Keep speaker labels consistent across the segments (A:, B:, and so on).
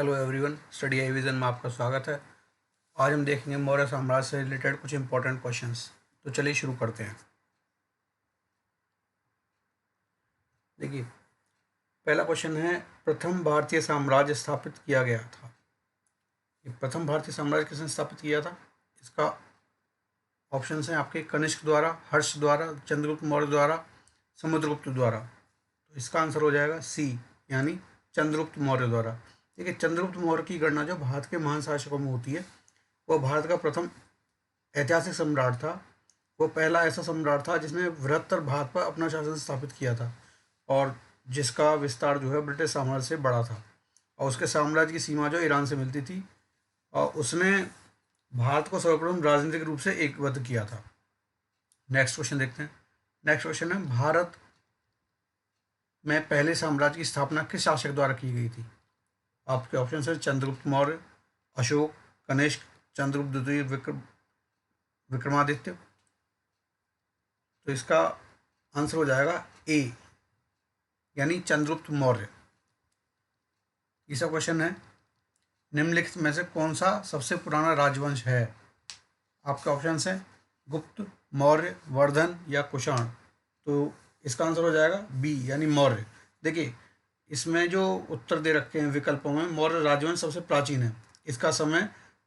A: Hello everyone, study eye vision में आपका स्वागत है। आज हम देखेंगे मौर्य साम्राज्य से रिलेटेड कुछ इंपॉर्टेंट क्वेश्चंस। तो चलिए शुरू करते हैं। देखिए, पहला क्वेश्चन है, प्रथम भारतीय साम्राज्य स्थापित किया गया था। ये प्रथम भारतीय साम्राज्य किसने स्थापित किया था? इसका ऑप्शन है आपके कनिष्क द्वारा, हर्ष द्वारा, चंद्रगुप्त मौर्य द्वारा, समुद्रगुप्त द्वारा। तो इसका आंसर हो जाएगा सी, यानी चंद्रगुप्त मौर्य द्वारा। देखिए, चंद्रगुप्त मौर्य की गणना जो भारत के महान शासकों में होती है, वह भारत का प्रथम ऐतिहासिक सम्राट था। वो पहला ऐसा सम्राट था जिसने बृहत्तर भारत पर अपना शासन स्थापित किया था और जिसका विस्तार जो है ब्रिटिश साम्राज्य से बड़ा था। और उसके साम्राज्य की सीमा जो ईरान से मिलती थी, और उसने भारत को सर्वप्रथम राजनीतिक रूप से एकबद्ध किया था। नेक्स्ट क्वेश्चन देखते हैं। नेक्स्ट क्वेश्चन है, भारत में पहले साम्राज्य की स्थापना किस शासक द्वारा की गई थी? आपके ऑप्शन है चंद्रगुप्त मौर्य, अशोक, कनिष्क, चंद्रगुप्त द्वितीय, विक्रमादित्य। तो इसका आंसर हो जाएगा ए, यानी चंद्रगुप्त मौर्य। तीसरा क्वेश्चन है, निम्नलिखित में से कौन सा सबसे पुराना राजवंश है? आपके ऑप्शन है गुप्त, मौर्य, वर्धन या कुषाण। तो इसका आंसर हो जाएगा बी, यानी मौर्य। देखिए, इसमें जो उत्तर दे रखे हैं विकल्पों में, मौर्य राजवंश सबसे प्राचीन है। इसका समय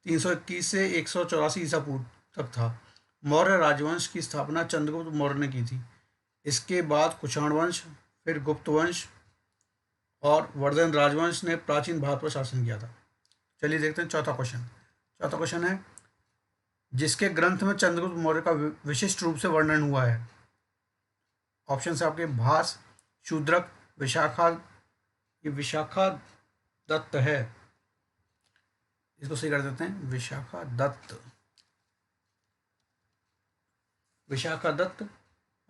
A: 321 से 184 ईसा पूर्व तक था। मौर्य राजवंश की स्थापना चंद्रगुप्त मौर्य ने की थी। इसके बाद कुषाण वंश, फिर गुप्त वंश और वर्धन राजवंश ने प्राचीन भारत पर शासन किया था। चलिए देखते हैं चौथा क्वेश्चन। चौथा क्वेश्चन है, जिसके ग्रंथ में चंद्रगुप्त मौर्य का विशिष्ट रूप से वर्णन हुआ है। ऑप्शन है आपके भास, शूद्रक, विशाखा। ये विशाखा दत्त है, इसको सही कर देते हैं, विशाखा दत्त। विशाखा दत्त।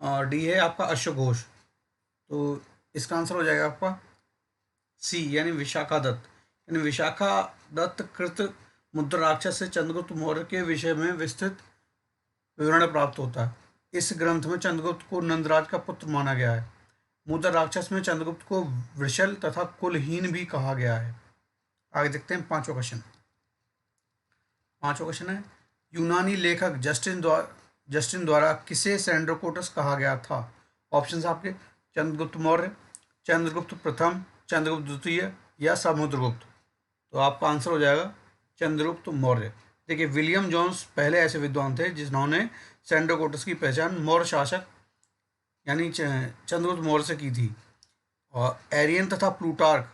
A: और डी है आपका अश्वघोष। तो इसका आंसर हो जाएगा आपका सी, यानी विशाखा दत्त। यानी विशाखा दत्त कृत मुद्रा राक्षस से चंद्रगुप्त मौर्य के विषय में विस्तृत विवरण प्राप्त होता है। इस ग्रंथ में चंद्रगुप्त को नंदराज का पुत्र माना गया है। मुद्रा राक्षस में चंद्रगुप्त को वृषल तथा कुलहीन भी कहा गया है। आगे देखते हैं पांचवा क्वेश्चन। पांचवा क्वेश्चन है, यूनानी लेखक जस्टिन द्वारा किसे सेंड्रोकोटस कहा गया था? ऑप्शन आपके चंद्रगुप्त मौर्य, चंद्रगुप्त प्रथम, चंद्रगुप्त द्वितीय या समुद्रगुप्त। तो आपका आंसर हो जाएगा चंद्रगुप्त मौर्य। देखिए, विलियम जोन्स पहले ऐसे विद्वान थे जिन्होंने सेंड्रोकोटस की पहचान मौर्य शासक यानी चंद्रगुप्त मौर्य से की थी। और एरियन तथा प्लूटार्क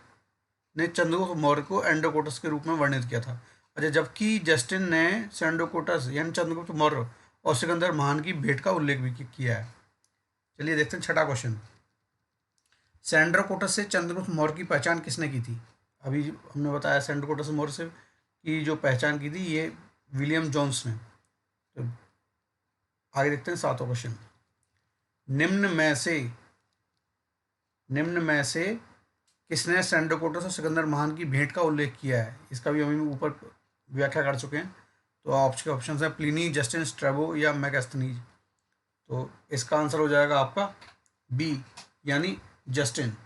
A: ने चंद्रगुप्त मौर्य को एंड्रोकोटस के रूप में वर्णित किया था। अच्छा, जबकि जस्टिन ने सेंड्रोकोटस यानी चंद्रगुप्त मौर्य और सिकंदर महान की भेंट का उल्लेख भी किया है। चलिए देखते हैं छठा क्वेश्चन। सेंड्रोकोटस से चंद्रगुप्त मौर्य की पहचान किसने की थी? अभी हमने बताया सेंड्रोकोटस मौर्य से की जो पहचान की थी, ये विलियम जोन्स ने। तो आगे देखते हैं सातवां क्वेश्चन। निम्न में से किसने सेंड्रोकोटस और सिकंदर महान की भेंट का उल्लेख किया है? इसका भी हम ऊपर व्याख्या कर चुके हैं। तो आपके ऑप्शन है प्लिनी, जस्टिन, स्ट्रैबो या मैगस्थनीज। तो इसका आंसर हो जाएगा आपका बी, यानी जस्टिन।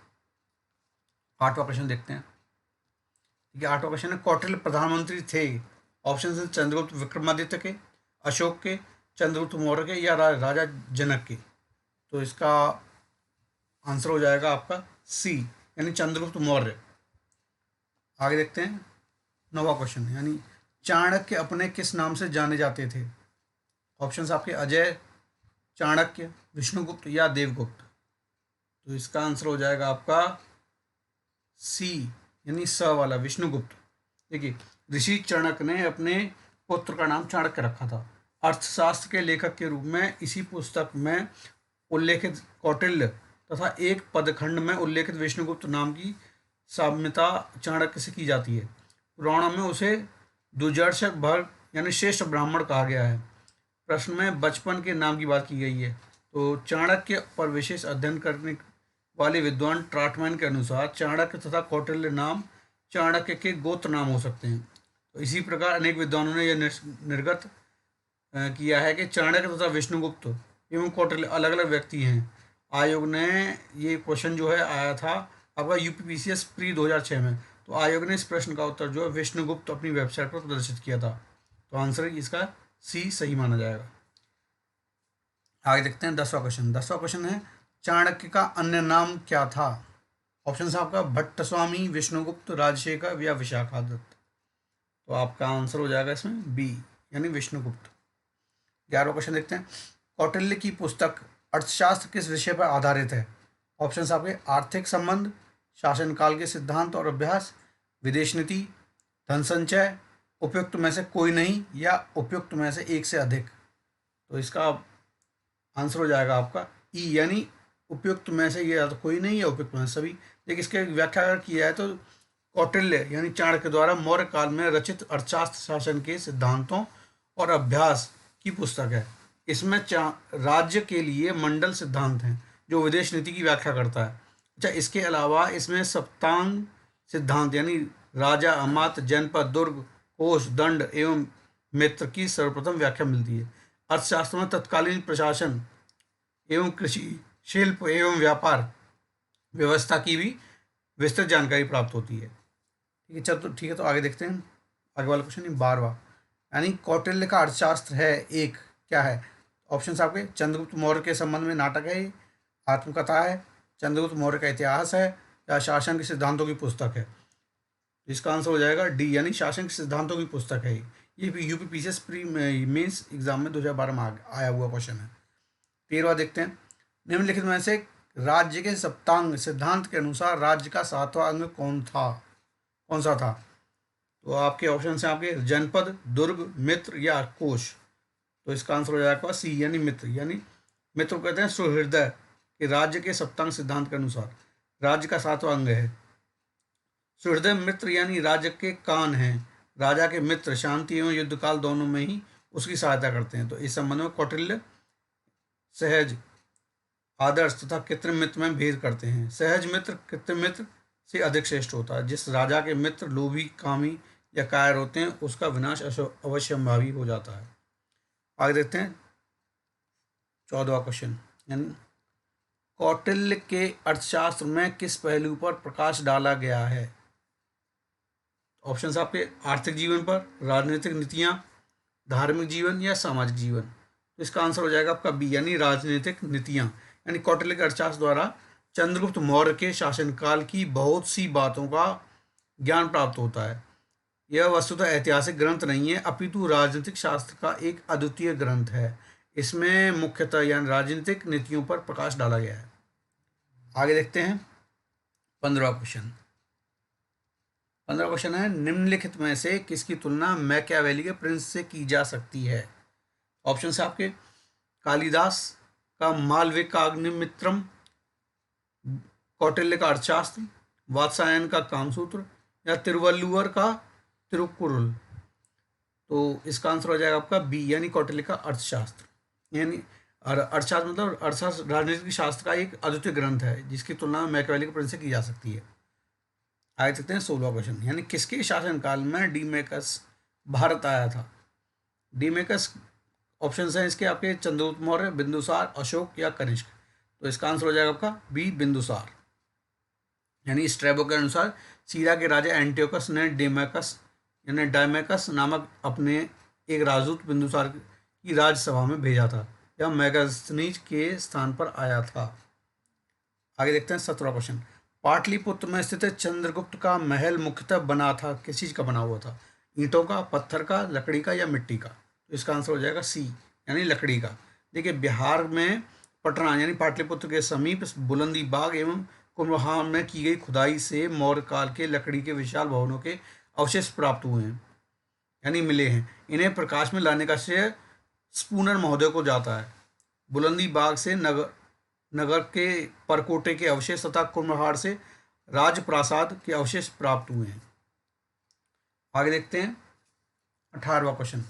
A: आठवां प्रश्न देखते हैं। ठीक है, आठवां क्वेश्चन है, कौटिल्य प्रधानमंत्री थे। ऑप्शन है चंद्रगुप्त विक्रमादित्य के, अशोक के, चंद्रगुप्त मौर्य के या राजा जनक के। तो इसका आंसर हो जाएगा आपका सी, यानी चंद्रगुप्त मौर्य। आगे देखते हैं नौवां क्वेश्चन, यानी चाणक्य अपने किस नाम से जाने जाते थे? ऑप्शंस आपके अजय, चाणक्य, विष्णुगुप्त या देवगुप्त। तो इसका आंसर हो जाएगा आपका सी, यानी स वाला, विष्णुगुप्त। देखिए, ऋषि चाणक्य ने अपने पुत्र का नाम चाणक्य रखा था। अर्थशास्त्र के लेखक के रूप में इसी पुस्तक में उल्लेखित कौटिल्य तथा एक पदखंड में उल्लेखित विष्णुगुप्त नाम की साम्यता चाणक्य से की जाती है। पुराणों में उसे दुर्जर्शक भर यानी श्रेष्ठ ब्राह्मण कहा गया है। प्रश्न में बचपन के नाम की बात की गई है। तो चाणक्य पर विशेष अध्ययन करने वाले विद्वान ट्राटमैन के अनुसार चाणक्य तथा कौटिल्य नाम चाणक्य के गोत्र नाम हो सकते हैं। तो इसी प्रकार अनेक विद्वानों ने यह निर्गत किया है कि चाणक्य तथा विष्णुगुप्त एवं कौटिल्य अलग अलग व्यक्ति हैं। आयोग ने ये क्वेश्चन जो है आया था आपका यूपीपीसीएस प्री 2006 में, तो आयोग ने इस प्रश्न का उत्तर जो है विष्णुगुप्त अपनी वेबसाइट पर प्रदर्शित किया था। तो आंसर इसका सी सही माना जाएगा। आगे देखते हैं 10वां क्वेश्चन। 10वां क्वेश्चन है चाणक्य का अन्य नाम क्या था? ऑप्शन है आपका भट्ट स्वामी, विष्णुगुप्त, राजशेखर या विशाखादत्त। तो आपका आंसर हो जाएगा इसमें बी यानी विष्णुगुप्त। 11वां क्वेश्चन देखते हैं कौटिल्य की पुस्तक अर्थशास्त्र किस विषय पर आधारित है? ऑप्शन आपके आर्थिक संबंध, शासनकाल के सिद्धांत और अभ्यास, विदेश नीति, धन संचय, उपयुक्त में से कोई नहीं या उपयुक्त में से एक से अधिक। तो इसका आंसर हो जाएगा आपका ई यानी उपयुक्त में से ये या तो कोई नहीं या उपयुक्त में से सभी। देखिए इसके व्याख्या अगर किया है तो कौटिल्य यानी चाणक्य द्वारा मौर्य काल में रचित अर्थशास्त्र शासन के सिद्धांतों और अभ्यास की पुस्तक है। इसमें राज्य के लिए मंडल सिद्धांत हैं जो विदेश नीति की व्याख्या करता है। अच्छा, इसके अलावा इसमें सप्तांग सिद्धांत यानी राजा, अमात्य, जनपद, दुर्ग, कोष, दंड एवं मित्र की सर्वप्रथम व्याख्या मिलती है। अर्थशास्त्र में तत्कालीन प्रशासन एवं कृषि, शिल्प एवं व्यापार व्यवस्था की भी विस्तृत जानकारी प्राप्त होती है। ठीक है, चलो ठीक है, तो आगे देखते हैं। आगे वाला क्वेश्चन 12वां यानी कौटिल्य का अर्थशास्त्र है एक क्या है? ऑप्शन आपके चंद्रगुप्त मौर्य के संबंध में नाटक है, आत्मकथा है, चंद्रगुप्त मौर्य का इतिहास है या शासन के सिद्धांतों की पुस्तक है। इसका आंसर हो जाएगा डी यानी शासन के सिद्धांतों की पुस्तक है। ये UP PCS pre mains exam में 2012 में आया हुआ क्वेश्चन है। 13वां देखते हैं निम्नलिखित में से राज्य के सप्तांग सिद्धांत के अनुसार राज्य का 7वां अंग कौन सा था? तो आपके ऑप्शन हैं आपके जनपद, दुर्ग, मित्र या कोश। तो इसका आंसर हो जाएगा सी यानी मित्र। यानी मित्र को कहते हैं सुहृदय कि राज्य के सप्तांग सिद्धांत के अनुसार राज्य का 7वां अंग है। सुहृदय मित्र यानी राज्य के कान हैं। राजा के मित्र शांति एवं युद्ध काल दोनों में ही उसकी सहायता करते हैं। तो इस संबंध में कौटिल्य सहज, आदर्श तथा कृत्रिम मित्र में भेद करते हैं। सहज मित्र कृत्रिम मित्र से अधिक श्रेष्ठ होता है। जिस राजा के मित्र लोभी, कामी या कायर होते हैं उसका विनाश अवश्यंभावी हो जाता है। आगे देखते हैं 14वां क्वेश्चन यानी कौटिल्य के अर्थशास्त्र में किस पहलू पर प्रकाश डाला गया है? ऑप्शन आपके आर्थिक जीवन पर, राजनीतिक नीतियां, धार्मिक जीवन या सामाजिक जीवन। तो इसका आंसर हो जाएगा आपका बी यानी राजनीतिक नीतियां। यानी कौटिल्य के अर्थशास्त्र द्वारा चंद्रगुप्त मौर्य के शासनकाल की बहुत सी बातों का ज्ञान प्राप्त होता है। यह वस्तुतः ऐतिहासिक ग्रंथ नहीं है अपितु राजनीतिक शास्त्र का एक अद्वितीय ग्रंथ है। इसमें मुख्यतः यानी राजनीतिक नीतियों पर प्रकाश डाला गया है। आगे देखते हैं 15वां क्वेश्चन। 15वां क्वेश्चन है निम्नलिखित में से किसकी तुलना मैकियावेली के प्रिंस से की जा सकती है? ऑप्शन है आपके कालिदास का मालविकाग्निमित्रम, कौटिल्य का अर्थशास्त्र, वात्सायन का कामसूत्र या तिरुवल्लुवर का तिरुकुरुल। तो इसका आंसर हो जाएगा आपका बी यानी कौटिल्य का अर्थशास्त्र। यानी अर्थशास्त्र मतलब अर्थशास्त्र राजनीतिक शास्त्र का एक अद्वितीय ग्रंथ है जिसकी तुलना मैकियावेली के प्रिंस से की जा सकती है। आगे देखते हैं 16वां क्वेश्चन यानी किसके शासनकाल में डीमेकस भारत आया था? डीमेकस ऑप्शन हैं इसके आपके चंद्रगुप्त मौर्य, बिंदुसार, अशोक या कनिष्क। तो इसका आंसर हो जाएगा आपका बी बिंदुसार। यानी स्ट्रैबो के अनुसार सीरिया के राजा एंटियोकस ने डायमेकस नामक अपने एक राजदूत बिंदुसार की राजसभा में भेजा था। यह मेगास्थनीज के स्थान पर आया था। आगे देखते हैं 17वां क्वेश्चन। पाटलिपुत्र में स्थित चंद्रगुप्त का महल मुख्यतः बना था किस चीज़ का बना हुआ था? ईंटों का, पत्थर का, लकड़ी का या मिट्टी का? तो इसका आंसर हो जाएगा सी यानी लकड़ी का। देखिए बिहार में पटना यानी पाटलिपुत्र के समीप बुलंदी बाग एवं कुम्भलहार में की गई खुदाई से मौर्य काल के लकड़ी के विशाल भवनों के अवशेष प्राप्त हुए हैं यानी मिले हैं। इन्हें प्रकाश में लाने का श्रेय स्पूनर महोदय को जाता है। बुलंदी बाग से नगर के परकोटे के अवशेष तथा कुम्भलहार से राजप्रासाद के अवशेष प्राप्त हुए हैं। आगे देखते हैं 18वां क्वेश्चन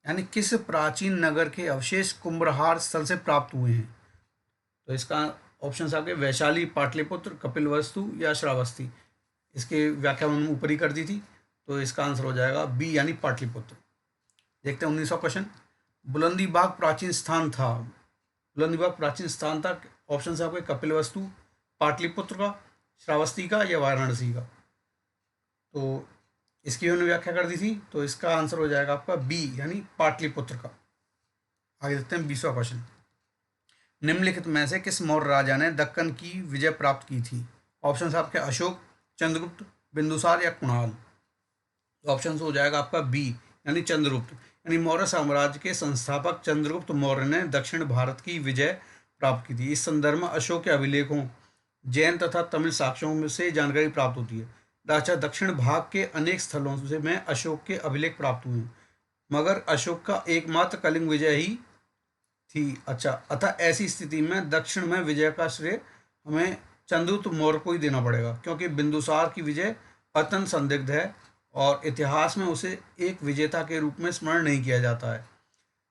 A: यानी किस प्राचीन नगर के अवशेष कुम्भलहार स्थल से प्राप्त हुए हैं? तो इसका ऑप्शन आपके वैशाली, पाटलिपुत्र, कपिलवस्तु या श्रावस्ती। इसकी व्याख्या हमने ऊपर ही कर दी थी। तो इसका आंसर हो जाएगा बी यानी पाटलिपुत्र। देखते हैं 19वां क्वेश्चन। बुलंदी बाग प्राचीन स्थान था। बुलंदी बाग प्राचीन स्थान था। ऑप्शन है आपके कपिलवस्तु, पाटलिपुत्र का, श्रावस्ती का या वाराणसी का। तो इसकी उन्होंने व्याख्या कर दी थी, तो इसका आंसर हो जाएगा आपका बी यानी पाटलिपुत्र का। आगे देखते हैं 20वां क्वेश्चन। निम्नलिखित में से किस मौर्य राजा ने दक्कन की विजय प्राप्त की थी? ऑप्शन आपके अशोक, चंद्रगुप्त, बिंदुसार या कुणाल। ऑप्शन हो जाएगा आपका बी यानी चंद्रगुप्त, यानी मौर्य साम्राज्य के संस्थापक चंद्रगुप्त मौर्य ने दक्षिण भारत की विजय प्राप्त की थी। इस संदर्भ में अशोक के अभिलेखों, जैन तथा तमिल साक्ष्यों में से जानकारी प्राप्त होती है। राजा दक्षिण भाग के अनेक स्थलों से में अशोक के अभिलेख प्राप्त हुए हैं, मगर अशोक का एकमात्र कलिंग विजय ही थी। अच्छा, अतः ऐसी स्थिति में दक्षिण में विजय का श्रेय हमें चंद्रगुप्त मौर्य को ही देना पड़ेगा, क्योंकि बिंदुसार की विजय अत्यंत संदिग्ध है और इतिहास में उसे एक विजेता के रूप में स्मरण नहीं किया जाता है।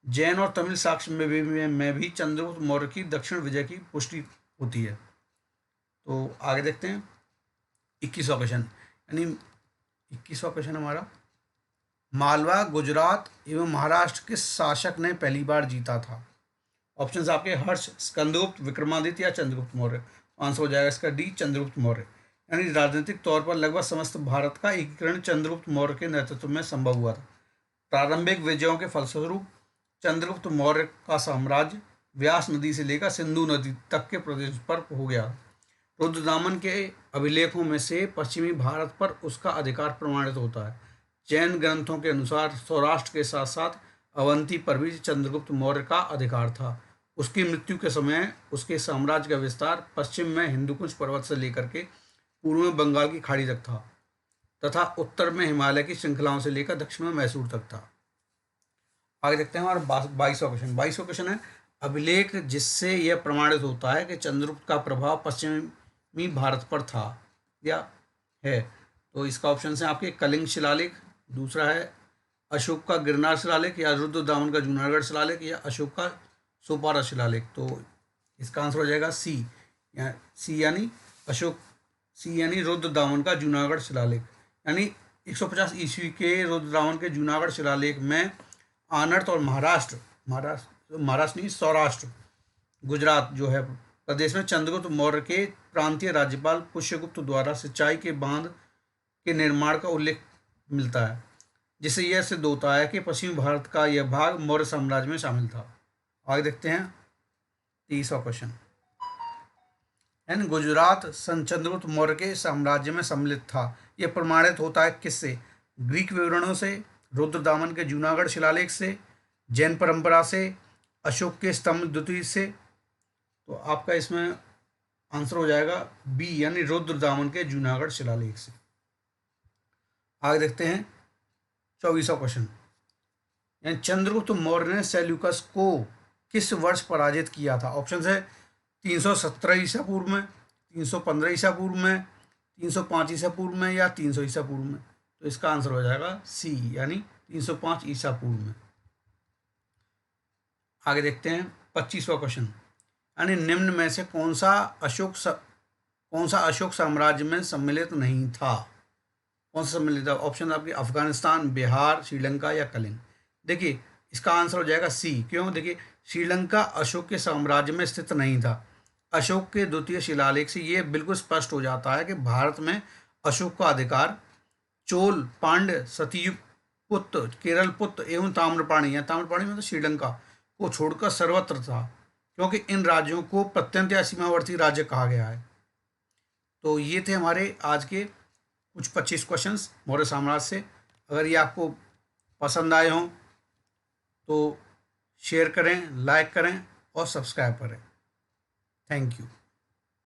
A: जैन और तमिल साक्ष्य में भी चंद्रगुप्त मौर्य की दक्षिण विजय की पुष्टि होती है। तो आगे देखते हैं 21वां क्वेश्चन, यानी 21वां क्वेश्चन हमारा, मालवा, गुजरात एवं महाराष्ट्र किस शासक ने पहली बार जीता था? ऑप्शन आपके हर्ष, स्कंदगुप्त, विक्रमादित्य या चंद्रगुप्त मौर्य। आंसर हो जाएगा इसका डी चंद्रगुप्त मौर्य। यानी राजनीतिक तौर पर लगभग समस्त भारत का एकीकरण चंद्रगुप्त मौर्य के नेतृत्व में संभव हुआ था। प्रारंभिक विजयों के फलस्वरूप चंद्रगुप्त मौर्य का साम्राज्य व्यास नदी से लेकर सिंधु नदी तक के प्रदेश पर हो गया। रुद्रदामन के अभिलेखों में से पश्चिमी भारत पर उसका अधिकार प्रमाणित होता है। जैन ग्रंथों के अनुसार सौराष्ट्र के साथ साथ अवंती पर भी चंद्रगुप्त मौर्य का अधिकार था। उसकी मृत्यु के समय उसके साम्राज्य का विस्तार पश्चिम में हिंदुकुश पर्वत से लेकर के पूर्व में बंगाल की खाड़ी तक था तथा उत्तर में हिमालय की श्रृंखलाओं से लेकर दक्षिण में मैसूर तक था। आगे देखते हैं हमारा 22वां क्वेश्चन। 22वां क्वेश्चन है, अभिलेख जिससे यह प्रमाणित होता है कि चंद्रगुप्त का प्रभाव पश्चिमी भारत पर था या है। तो इसका ऑप्शन है आपके कलिंग शिलालेख, दूसरा है अशोक का गिरनार शिलालेख, या रुद्रदामन का जूनागढ़ शिलालेख, या अशोक का सोपारा शिलालेख। तो इसका आंसर हो जाएगा सी यानी अशोक, सी यानी रुद्रदामन का जूनागढ़ शिलालेख। यानी 150 ईस्वी के रुद्रदामन के जूनागढ़ शिलालेख में आनर्त और महाराष्ट्र नहीं, सौराष्ट्र, गुजरात जो है प्रदेश में चंद्रगुप्त मौर्य के प्रांतीय राज्यपाल पुष्यगुप्त द्वारा सिंचाई के बांध के निर्माण का उल्लेख मिलता है, जिससे यह सिद्ध होता है कि पश्चिमी भारत का यह भाग मौर्य साम्राज्य में शामिल था। आगे देखते हैं 30वां क्वेश्चन। गुजरात सन चंद्रगुप्त मौर्य के साम्राज्य में सम्मिलित था, यह प्रमाणित होता है किससे? ग्रीक विवरणों से, रुद्रदामन के जूनागढ़ शिलालेख से, जैन परंपरा से, अशोक के स्तंभ द्वितीय से। तो आपका इसमें आंसर हो जाएगा बी यानी रुद्रदामन के जूनागढ़ शिलालेख से। आगे देखते हैं 24वां क्वेश्चन, यानी चंद्रगुप्त मौर्य ने सेल्यूकस को किस वर्ष पराजित किया था? ऑप्शन है 317 ईसा पूर्व में, 315 ईसा पूर्व में, 305 ईसा पूर्व में, या 300 ईसा पूर्व में। तो इसका आंसर हो जाएगा सी यानी 305 ईसा पूर्व में। आगे देखते हैं 25वां क्वेश्चन, यानी निम्न में से कौन सा अशोक साम्राज्य में सम्मिलित नहीं था? कौन सा सम्मिलित था? ऑप्शन आपके अफगानिस्तान, बिहार, श्रीलंका या कलिंग। देखिए इसका आंसर हो जाएगा सी। क्यों? देखिए श्रीलंका अशोक के साम्राज्य में स्थित नहीं था। अशोक के द्वितीय शिलालेख से ये बिल्कुल स्पष्ट हो जाता है कि भारत में अशोक का अधिकार चोल, पांड्य, सतयुपुत्र, केरल पुत्र एवं ताम्रपाणी या ताम्रपाणी मतलब श्रीलंका को छोड़कर सर्वत्र था, क्योंकि इन राज्यों को प्रत्यंत या सीमावर्ती राज्य कहा गया है। तो ये थे हमारे आज के कुछ 25 क्वेश्चंस मौर्य साम्राज्य से। अगर ये आपको पसंद आए हों तो शेयर करें, लाइक करें और सब्सक्राइब करें। Thank you.